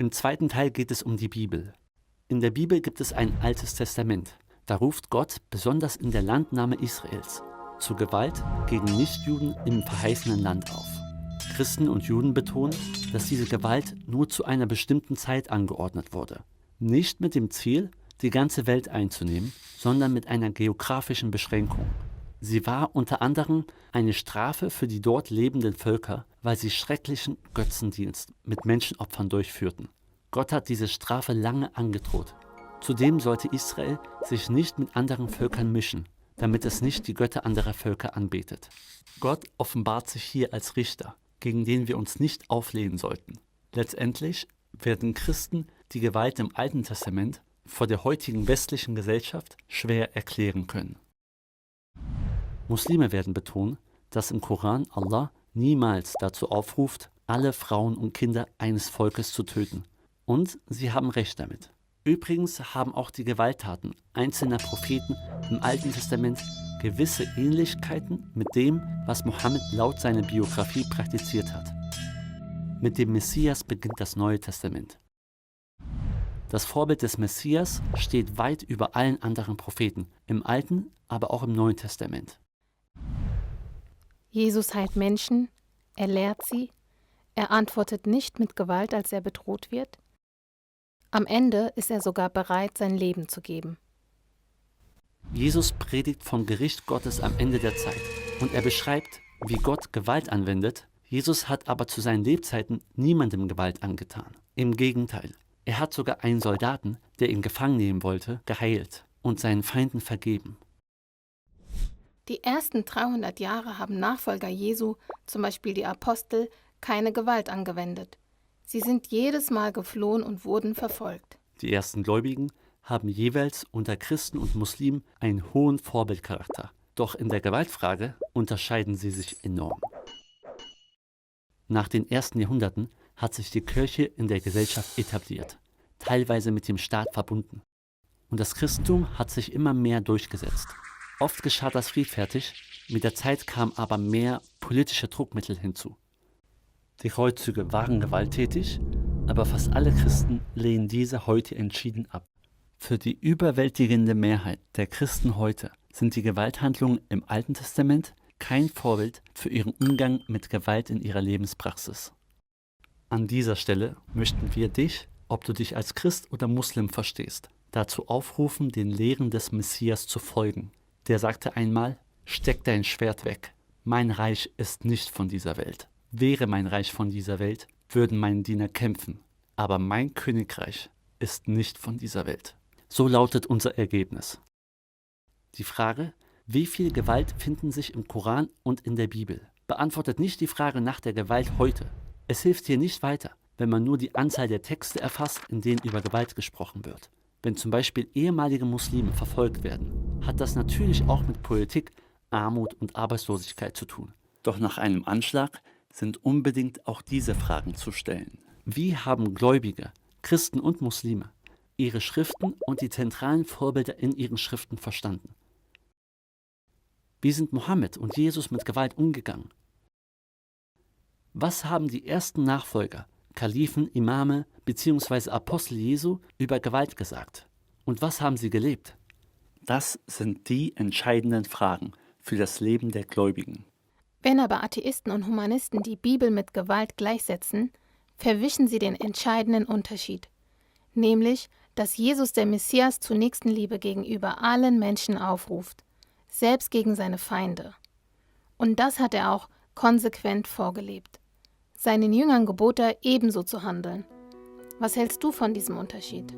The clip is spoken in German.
Im zweiten Teil geht es um die Bibel. In der Bibel gibt es ein Altes Testament. Da ruft Gott besonders in der Landnahme Israels zur Gewalt gegen Nichtjuden im verheißenen Land auf. Christen und Juden betonen, dass diese Gewalt nur zu einer bestimmten Zeit angeordnet wurde. Nicht mit dem Ziel, die ganze Welt einzunehmen, sondern mit einer geografischen Beschränkung. Sie war unter anderem eine Strafe für die dort lebenden Völker, weil sie schrecklichen Götzendienst mit Menschenopfern durchführten. Gott hat diese Strafe lange angedroht. Zudem sollte Israel sich nicht mit anderen Völkern mischen, damit es nicht die Götter anderer Völker anbetet. Gott offenbart sich hier als Richter, gegen den wir uns nicht auflehnen sollten. Letztendlich werden Christen die Gewalt im Alten Testament vor der heutigen westlichen Gesellschaft schwer erklären können. Muslime werden betonen, dass im Koran Allah niemals dazu aufruft, alle Frauen und Kinder eines Volkes zu töten. Und sie haben recht damit. Übrigens haben auch die Gewalttaten einzelner Propheten im Alten Testament gewisse Ähnlichkeiten mit dem, was Mohammed laut seiner Biografie praktiziert hat. Mit dem Messias beginnt das Neue Testament. Das Vorbild des Messias steht weit über allen anderen Propheten, im Alten, aber auch im Neuen Testament. Jesus heilt Menschen, er lehrt sie, er antwortet nicht mit Gewalt, als er bedroht wird. Am Ende ist er sogar bereit, sein Leben zu geben. Jesus predigt vom Gericht Gottes am Ende der Zeit und er beschreibt, wie Gott Gewalt anwendet. Jesus hat aber zu seinen Lebzeiten niemandem Gewalt angetan. Im Gegenteil, er hat sogar einen Soldaten, der ihn gefangen nehmen wollte, geheilt und seinen Feinden vergeben. Die ersten 300 Jahre haben Nachfolger Jesu, zum Beispiel die Apostel, keine Gewalt angewendet. Sie sind jedes Mal geflohen und wurden verfolgt. Die ersten Gläubigen haben jeweils unter Christen und Muslimen einen hohen Vorbildcharakter. Doch in der Gewaltfrage unterscheiden sie sich enorm. Nach den ersten Jahrhunderten hat sich die Kirche in der Gesellschaft etabliert, teilweise mit dem Staat verbunden. Und das Christentum hat sich immer mehr durchgesetzt. Oft geschah das friedfertig, mit der Zeit kamen aber mehr politische Druckmittel hinzu. Die Kreuzzüge waren gewalttätig, aber fast alle Christen lehnen diese heute entschieden ab. Für die überwältigende Mehrheit der Christen heute sind die Gewalthandlungen im Alten Testament kein Vorbild für ihren Umgang mit Gewalt in ihrer Lebenspraxis. An dieser Stelle möchten wir dich, ob du dich als Christ oder Muslim verstehst, dazu aufrufen, den Lehren des Messias zu folgen. Der sagte einmal: Steck dein Schwert weg, mein Reich ist nicht von dieser Welt. Wäre mein Reich von dieser Welt, würden meine Diener kämpfen, aber mein Königreich ist nicht von dieser Welt. So lautet unser Ergebnis. Die Frage, wie viel Gewalt finden sich im Koran und in der Bibel, beantwortet nicht die Frage nach der Gewalt heute. Es hilft hier nicht weiter, wenn man nur die Anzahl der Texte erfasst, in denen über Gewalt gesprochen wird. Wenn zum Beispiel ehemalige Muslime verfolgt werden, hat das natürlich auch mit Politik, Armut und Arbeitslosigkeit zu tun. Doch nach einem Anschlag sind unbedingt auch diese Fragen zu stellen. Wie haben Gläubige, Christen und Muslime ihre Schriften und die zentralen Vorbilder in ihren Schriften verstanden? Wie sind Mohammed und Jesus mit Gewalt umgegangen? Was haben die ersten Nachfolger, Kalifen, Imame bzw. Apostel Jesu über Gewalt gesagt? Und was haben sie gelebt? Das sind die entscheidenden Fragen für das Leben der Gläubigen. Wenn aber Atheisten und Humanisten die Bibel mit Gewalt gleichsetzen, verwischen sie den entscheidenden Unterschied, nämlich, dass Jesus der Messias zur Nächstenliebe gegenüber allen Menschen aufruft, selbst gegen seine Feinde. Und das hat er auch konsequent vorgelebt. Seinen Jüngern gebot er, ebenso zu handeln. Was hältst du von diesem Unterschied?